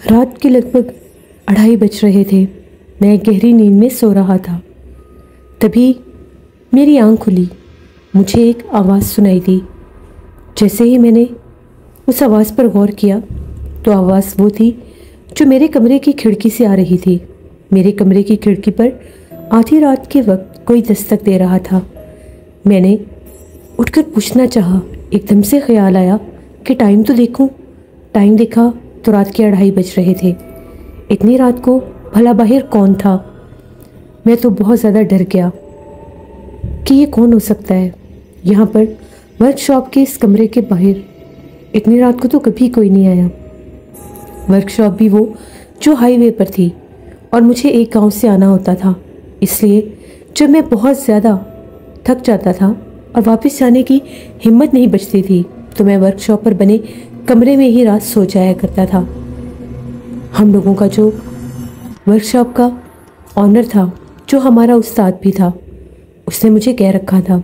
रात के लगभग 2:30 बज रहे थे। मैं गहरी नींद में सो रहा था। तभी मेरी आंख खुली। मुझे एक आवाज़ सुनाई दी। जैसे ही मैंने उस आवाज़ पर गौर किया तो आवाज़ वो थी जो मेरे कमरे की खिड़की से आ रही थी। मेरे कमरे की खिड़की पर आधी रात के वक्त कोई दस्तक दे रहा था। मैंने उठकर पूछना चाहा। एकदम से ख्याल आया कि टाइम तो देखूं। टाइम देखा तो रात के 2:30 बज रहे थे। इतनी रात को भला बाहर कौन था? मैं तो बहुत ज़्यादा डर गया कि ये कौन हो सकता है। यहाँ पर वर्कशॉप के इस कमरे के बाहर इतनी रात को तो कभी कोई नहीं आया। वर्कशॉप भी वो जो हाईवे पर थी और मुझे एक गांव से आना होता था। इसलिए जब मैं बहुत ज़्यादा थक जाता था और वापस जाने की हिम्मत नहीं बचती थी तो मैं वर्कशॉप पर बने कमरे में ही रात सो जाया करता था। हम लोगों का जो वर्कशॉप का ऑनर था, जो हमारा उस्ताद भी था, उसने मुझे कह रखा था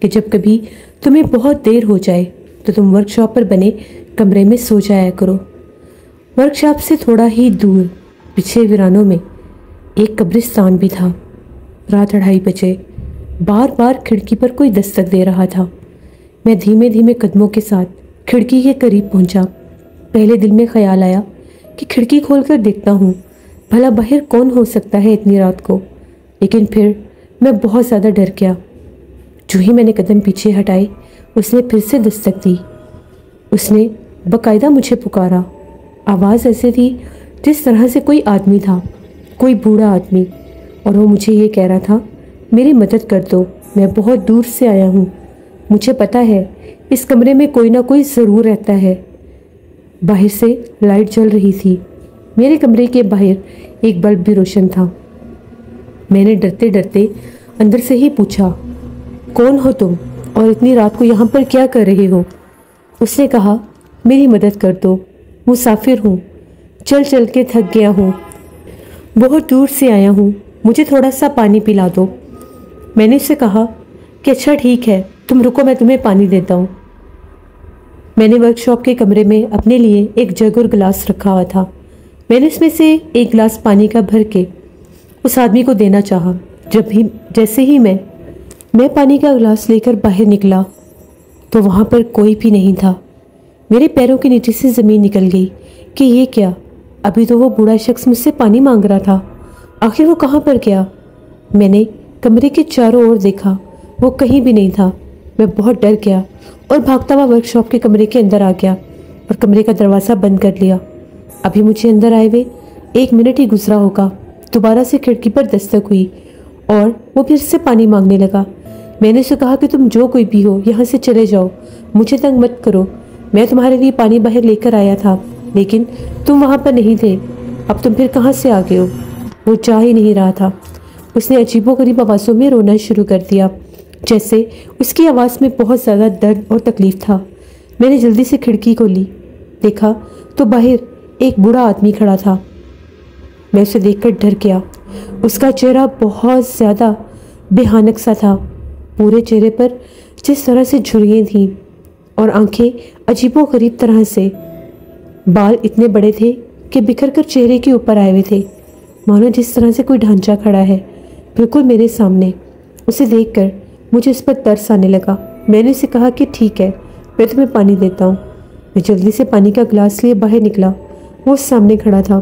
कि जब कभी तुम्हें बहुत देर हो जाए तो तुम वर्कशॉप पर बने कमरे में सो जाया करो। वर्कशॉप से थोड़ा ही दूर पिछले वीरानों में एक कब्रिस्तान भी था। रात 2:30 बजे बार बार खिड़की पर कोई दस्तक दे रहा था। मैं धीमे धीमे कदमों के साथ खिड़की के करीब पहुंचा। पहले दिल में ख्याल आया कि खिड़की खोलकर देखता हूँ भला बाहर कौन हो सकता है इतनी रात को। लेकिन फिर मैं बहुत ज़्यादा डर गया। जो ही मैंने कदम पीछे हटाए उसने फिर से दस्तक दी। उसने बाकायदा मुझे पुकारा। आवाज़ ऐसे थी जिस तरह से कोई आदमी था, कोई बूढ़ा आदमी, और वो मुझे ये कह रहा था मेरी मदद कर दो, मैं बहुत दूर से आया हूँ। मुझे पता है इस कमरे में कोई ना कोई ज़रूर रहता है। बाहर से लाइट जल रही थी। मेरे कमरे के बाहर एक बल्ब भी रोशन था। मैंने डरते डरते अंदर से ही पूछा, कौन हो तुम और इतनी रात को यहाँ पर क्या कर रहे हो? उसने कहा, मेरी मदद कर दो, मुसाफिर हूँ, चल चल के थक गया हूँ, बहुत दूर से आया हूँ, मुझे थोड़ा सा पानी पिला दो। मैंने उससे कहा कि अच्छा ठीक है, तुम रुको, मैं तुम्हें पानी देता हूँ। मैंने वर्कशॉप के कमरे में अपने लिए एक जग और गिलास रखा हुआ था। मैंने इसमें से एक गिलास पानी का भर के उस आदमी को देना चाहा। जैसे ही मैं पानी का गिलास लेकर बाहर निकला तो वहाँ पर कोई भी नहीं था। मेरे पैरों के नीचे से ज़मीन निकल गई कि ये क्या? अभी तो वो बूढ़ा शख्स मुझसे पानी मांग रहा था, आखिर वो कहाँ पर गया? मैंने कमरे के चारों ओर देखा, वो कहीं भी नहीं था। मैं बहुत डर गया और भागता हुआ वर्कशॉप के कमरे के अंदर आ गया और कमरे का दरवाज़ा बंद कर लिया। अभी मुझे अंदर आए हुए 1 मिनट ही गुजरा होगा, दोबारा से खिड़की पर दस्तक हुई और वो फिर से पानी मांगने लगा। मैंने उसे कहा कि तुम जो कोई भी हो यहाँ से चले जाओ, मुझे तंग मत करो, मैं तुम्हारे लिए पानी बाहर लेकर आया था, लेकिन तुम वहाँ पर नहीं थे, अब तुम फिर कहाँ से आ गए हो? वो चाह ही नहीं रहा था। उसने अजीबोगरीब आवाज़ों में रोना शुरू कर दिया, जैसे उसकी आवाज़ में बहुत ज़्यादा दर्द और तकलीफ़ था। मैंने जल्दी से खिड़की खोली, देखा तो बाहर एक बूढ़ा आदमी खड़ा था। मैं उसे देखकर डर गया। उसका चेहरा बहुत ज़्यादा भयानक सा था। पूरे चेहरे पर जिस तरह से झुर्रियाँ थीं और आंखें अजीबोगरीब तरह से, बाल इतने बड़े थे कि बिखर कर चेहरे के ऊपर आए हुए थे, मानो जिस तरह से कोई ढांचा खड़ा है बिल्कुल मेरे सामने। उसे देखकर मुझे इस पर तरस आने लगा। मैंने उसे कहा कि ठीक है, मैं तुम्हें पानी देता हूँ। मैं जल्दी से पानी का गिलास लिए बाहर निकला। वो सामने खड़ा था।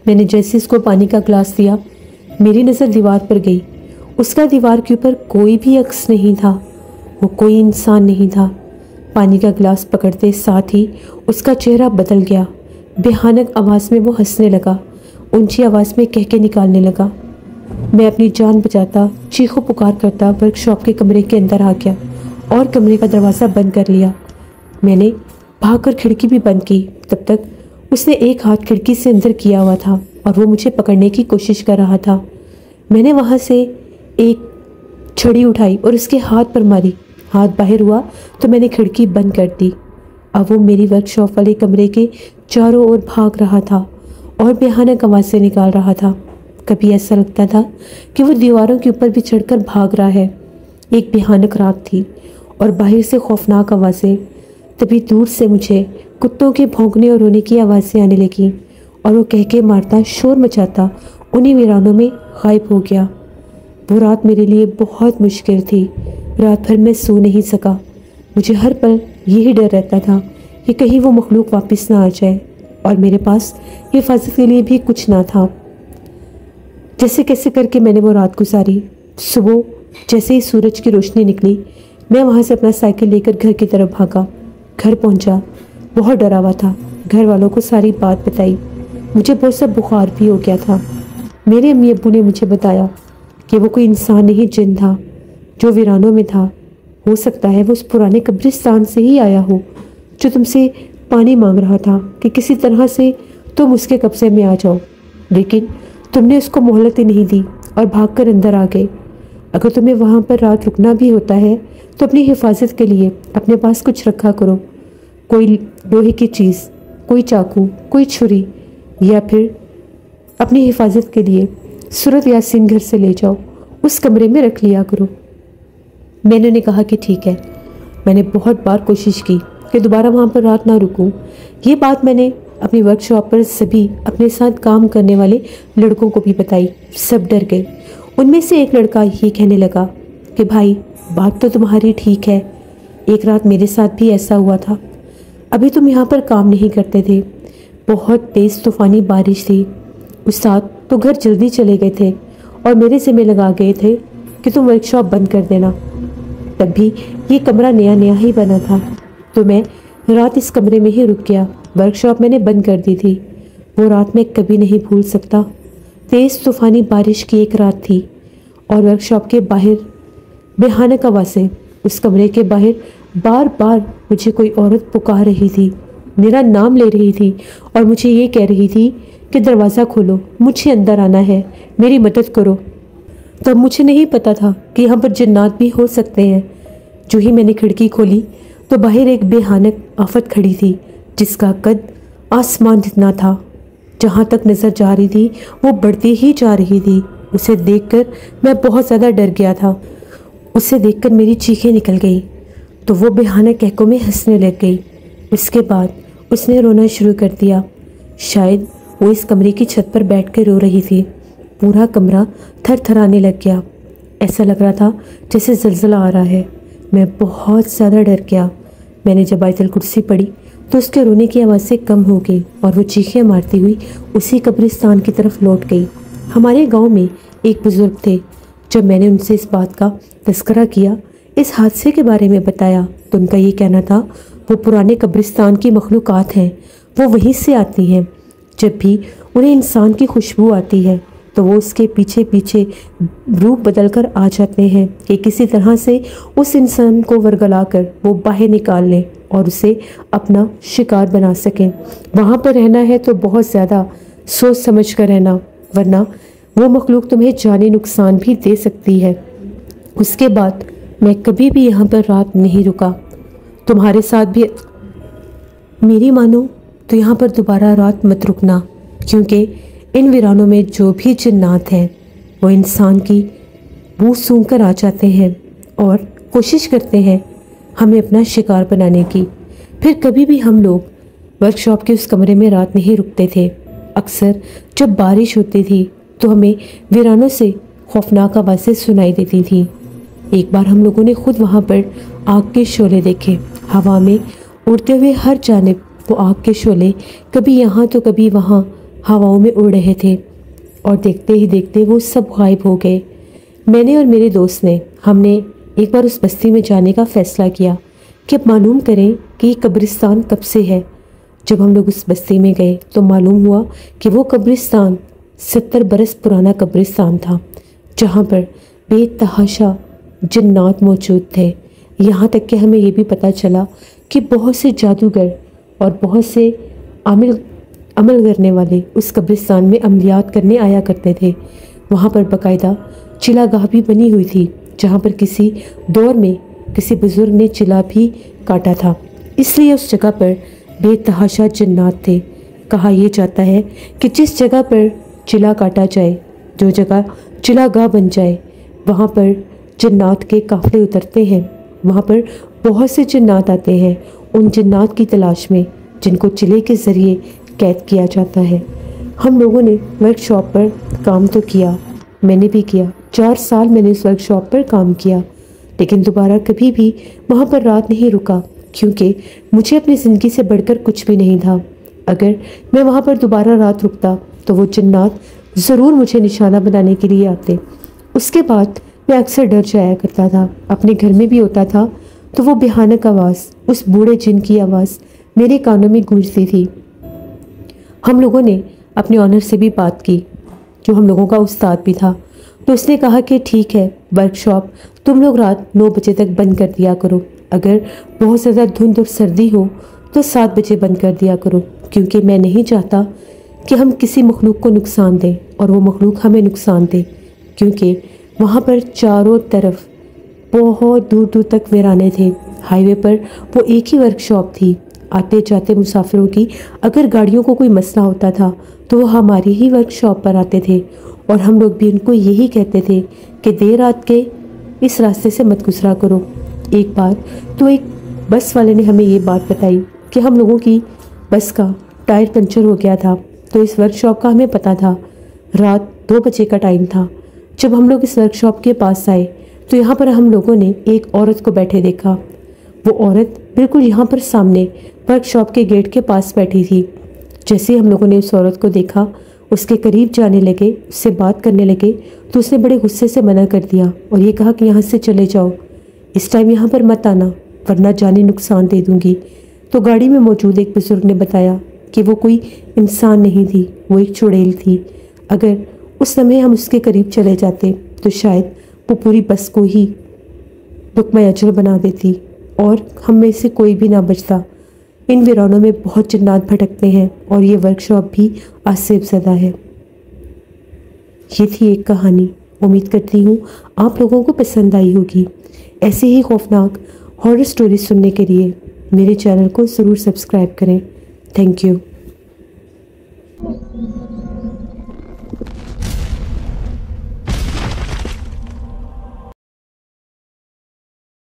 मैंने जैसे इसको पानी का गिलास दिया, मेरी नज़र दीवार पर गई। उसका दीवार के ऊपर कोई भी अक्स नहीं था, वो कोई इंसान नहीं था। पानी का गिलास पकड़ते साथ ही उसका चेहरा बदल गया। भयानक आवाज़ में वो हंसने लगा, ऊंची आवाज़ में कह के निकालने लगा। मैं अपनी जान बचाता, चीखों पुकार करता वर्कशॉप के कमरे के अंदर आ गया और कमरे का दरवाज़ा बंद कर लिया। मैंने भागकर खिड़की भी बंद की। तब तक उसने एक हाथ खिड़की से अंदर किया हुआ था और वो मुझे पकड़ने की कोशिश कर रहा था। मैंने वहाँ से एक छड़ी उठाई और उसके हाथ पर मारी। हाथ बाहर हुआ तो मैंने खिड़की बंद कर दी। अब वो मेरी वर्कशॉप वाले कमरे के चारों ओर भाग रहा था और भयानक आवाज़ें निकाल रहा था। कभी ऐसा लगता था कि वो दीवारों के ऊपर भी चढ़कर भाग रहा है। एक भयानक रात थी और बाहर से खौफनाक आवाज़ें। तभी दूर से मुझे कुत्तों के भौंकने और रोने की आवाज़ें आने लगी और वो कह के मारता, शोर मचाता उन्हीं वीरानों में गायब हो गया। वो रात मेरे लिए बहुत मुश्किल थी। रात भर मैं सो नहीं सका। मुझे हर पल यही डर रहता था कि कहीं वो मखलूक वापस ना आ जाए और मेरे पास हिफाजत के लिए भी कुछ ना था। जैसे कैसे करके मैंने वो रात गुजारी। सुबह जैसे ही सूरज की रोशनी निकली, मैं वहाँ से अपना साइकिल लेकर घर की तरफ भागा। घर पहुँचा, बहुत डरा हुआ था। घर वालों को सारी बात बताई। मुझे बहुत सा बुखार भी हो गया था। मेरे अम्मी अब्बू ने मुझे बताया कि वो कोई इंसान नहीं, जिन था जो वीरानों में था। हो सकता है वो उस पुराने कब्रिस्तान से ही आया हो जो तुमसे पानी मांग रहा था कि किसी तरह से तुम उसके कब्जे में आ जाओ, लेकिन तुमने उसको मोहलत ही नहीं दी और भागकर अंदर आ गए। अगर तुम्हें वहाँ पर रात रुकना भी होता है तो अपनी हिफाजत के लिए अपने पास कुछ रखा करो, कोई लोहे की चीज़, कोई चाकू, कोई छुरी, या फिर अपनी हिफाजत के लिए सूरत यासीन घर से ले जाओ, उस कमरे में रख लिया करो। मैंने उन्हें कहा कि ठीक है। मैंने बहुत बार कोशिश की कि दोबारा वहाँ पर रात ना रुकूं। ये बात मैंने अपनी वर्कशॉप पर सभी अपने साथ काम करने वाले लड़कों को भी बताई। सब डर गए। उनमें से एक लड़का ये कहने लगा कि भाई, बात तो तुम्हारी ठीक है, एक रात मेरे साथ भी ऐसा हुआ था। अभी तुम यहाँ पर काम नहीं करते थे, बहुत तेज़ तूफ़ानी बारिश थी। उस रात तो घर जल्दी चले गए थे और मेरे ज़िम्मे लगा गए थे कि तुम वर्कशॉप बंद कर देना। तब भी ये कमरा नया नया ही बना था, तो मैं रात इस कमरे में ही रुक गया। वर्कशॉप मैंने बंद कर दी थी। वो रात मैं कभी नहीं भूल सकता। तेज़ तूफ़ानी बारिश की एक रात थी और वर्कशॉप के बाहर भयानक आवाज़ें। उस कमरे के बाहर बार बार मुझे कोई औरत पुकार रही थी, मेरा नाम ले रही थी और मुझे ये कह रही थी कि दरवाज़ा खोलो, मुझे अंदर आना है, मेरी मदद करो। तब मुझे नहीं पता था कि यहाँ पर जिन्नात भी हो सकते हैं। जो ही मैंने खिड़की खोली तो बाहर एक भयानक आफत खड़ी थी जिसका कद आसमान जितना था। जहाँ तक नज़र जा रही थी वो बढ़ती ही जा रही थी। उसे देखकर मैं बहुत ज़्यादा डर गया था। उसे देखकर मेरी चीखें निकल गई तो वो भयानक कहकों में हंसने लग गई। उसके बाद उसने रोना शुरू कर दिया। शायद वो इस कमरे की छत पर बैठ कर रो रही थी। पूरा कमरा थरथराने लग गया। ऐसा लग रहा था जैसे ज़लज़ला आ रहा है। मैं बहुत ज़्यादा डर गया। मैंने जब आयतल कुर्सी पढ़ी तो उसके रोने की आवाज़ें कम हो गई और वो चीखें मारती हुई उसी कब्रिस्तान की तरफ लौट गई। हमारे गांव में एक बुज़ुर्ग थे। जब मैंने उनसे इस बात का तज़किरा किया, इस हादसे के बारे में बताया, तो उनका ये कहना था वो पुराने कब्रिस्तान की मखलूक़ात हैं, वो वहीं से आती हैं। जब भी उन्हें इंसान की खुशबू आती है तो वो उसके पीछे पीछे रूप बदल कर आ जाते हैं कि किसी तरह से उस इंसान को वरगला कर वो बाहर निकाल लें और उसे अपना शिकार बना सकें। वहाँ पर रहना है तो बहुत ज़्यादा सोच समझ कर रहना, वरना वो मखलूक तुम्हें जानी नुकसान भी दे सकती है। उसके बाद मैं कभी भी यहाँ पर रात नहीं रुका। तुम्हारे साथ भी मेरी मानो तो यहाँ पर दोबारा रात मत रुकना, क्योंकि इन वीरानों में जो भी जिन्नात हैं वो इंसान की बू सूंघ कर आ जाते हैं और कोशिश करते हैं हमें अपना शिकार बनाने की। फिर कभी भी हम लोग वर्कशॉप के उस कमरे में रात नहीं रुकते थे। अक्सर जब बारिश होती थी तो हमें वीरानों से खौफनाक आवाज़ें सुनाई देती थी। एक बार हम लोगों ने खुद वहाँ पर आग के शोले देखे। हवा में उड़ते हुए हर जानिब वो आग के शोले कभी यहाँ तो कभी वहाँ हवाओं में उड़ रहे थे और देखते ही देखते वो सब गायब हो गए। मैंने और मेरे दोस्त ने हमने एक बार उस बस्ती में जाने का फ़ैसला किया कि अब मालूम करें कि ये कब्रिस्तान कब से है। जब हम लोग उस बस्ती में गए तो मालूम हुआ कि वो कब्रिस्तान 70 बरस पुराना कब्रिस्तान था, जहाँ पर बेतहाशा जिन्नात मौजूद थे। यहाँ तक कि हमें ये भी पता चला कि बहुत से जादूगर और बहुत से अमल करने वाले उस कब्रिस्तान में अमलियात करने आया करते थे। वहाँ पर बाकायदा चिलागाह भी बनी हुई थी, जहाँ पर किसी दौर में किसी बुज़ुर्ग ने चिला भी काटा था, इसलिए उस जगह पर बेतहाशा जिन्नात थे। कहा यह जाता है कि जिस जगह पर चिला काटा जाए, जो जगह चिलागाह बन जाए, वहाँ पर जिन्नात के काफ़िले उतरते हैं। वहाँ पर बहुत से जिन्नात आते हैं। उन जिन्नात की तलाश में जिनको चिले के ज़रिए कैद किया जाता है। हम लोगों ने वर्कशॉप पर काम तो किया, मैंने भी किया। 4 साल मैंने उस वर्कशॉप पर काम किया, लेकिन दोबारा कभी भी वहाँ पर रात नहीं रुका, क्योंकि मुझे अपनी ज़िंदगी से बढ़कर कुछ भी नहीं था। अगर मैं वहाँ पर दोबारा रात रुकता तो वो जिन्नात ज़रूर मुझे निशाना बनाने के लिए आते। उसके बाद मैं अक्सर डर जाया करता था। अपने घर में भी होता था तो वो भयानक आवाज़, उस बूढ़े जिन की आवाज़ मेरे कानों में गूंजती थी। हम लोगों ने अपने ऑनर से भी बात की, जो हम लोगों का उस्ताद भी था, तो उसने कहा कि ठीक है, वर्कशॉप तुम लोग रात 9 बजे तक बंद कर दिया करो। अगर बहुत ज़्यादा धुंध और सर्दी हो तो 7 बजे बंद कर दिया करो, क्योंकि मैं नहीं चाहता कि हम किसी मखलूक को नुकसान दें और वो मखलूक हमें नुकसान दे, क्योंकि वहाँ पर चारों तरफ बहुत दूर दूर तक वीराने थे। हाईवे पर वो एक ही वर्कशॉप थी। आते जाते मुसाफिरों की अगर गाड़ियों को कोई मसला होता था तो वो हमारी ही वर्कशॉप पर आते थे, और हम लोग भी उनको यही कहते थे कि देर रात के इस रास्ते से मत गुजरा करो। एक बार तो एक बस वाले ने हमें ये बात बताई कि हम लोगों की बस का टायर पंचर हो गया था, तो इस वर्कशॉप का हमें पता था। रात 2 बजे का टाइम था। जब हम लोग इस वर्कशॉप के पास आए तो यहाँ पर हम लोगों ने एक औरत को बैठे देखा। वो औरत बिल्कुल यहाँ पर सामने वर्कशॉप के गेट के पास बैठी थी। जैसे ही हम लोगों ने उस औरत को देखा, उसके करीब जाने लगे, उससे बात करने लगे, तो उसने बड़े गुस्से से मना कर दिया और ये कहा कि यहाँ से चले जाओ, इस टाइम यहाँ पर मत आना, वरना जानी नुकसान दे दूँगी। तो गाड़ी में मौजूद एक बुजुर्ग ने बताया कि वो कोई इंसान नहीं थी, वो एक चुड़ैल थी। अगर उस समय हम उसके करीब चले जाते तो शायद वो पूरी बस को ही लुक़्मा अजर बना देती और हम में से कोई भी ना बचता। इन वीरानों में बहुत जिन्नात भटकते हैं और ये वर्कशॉप भी आसिफ ज़दा है। ये थी एक कहानी। उम्मीद करती हूँ आप लोगों को पसंद आई होगी। ऐसे ही खौफनाक हॉरर स्टोरी सुनने के लिए मेरे चैनल को ज़रूर सब्सक्राइब करें। Thank you.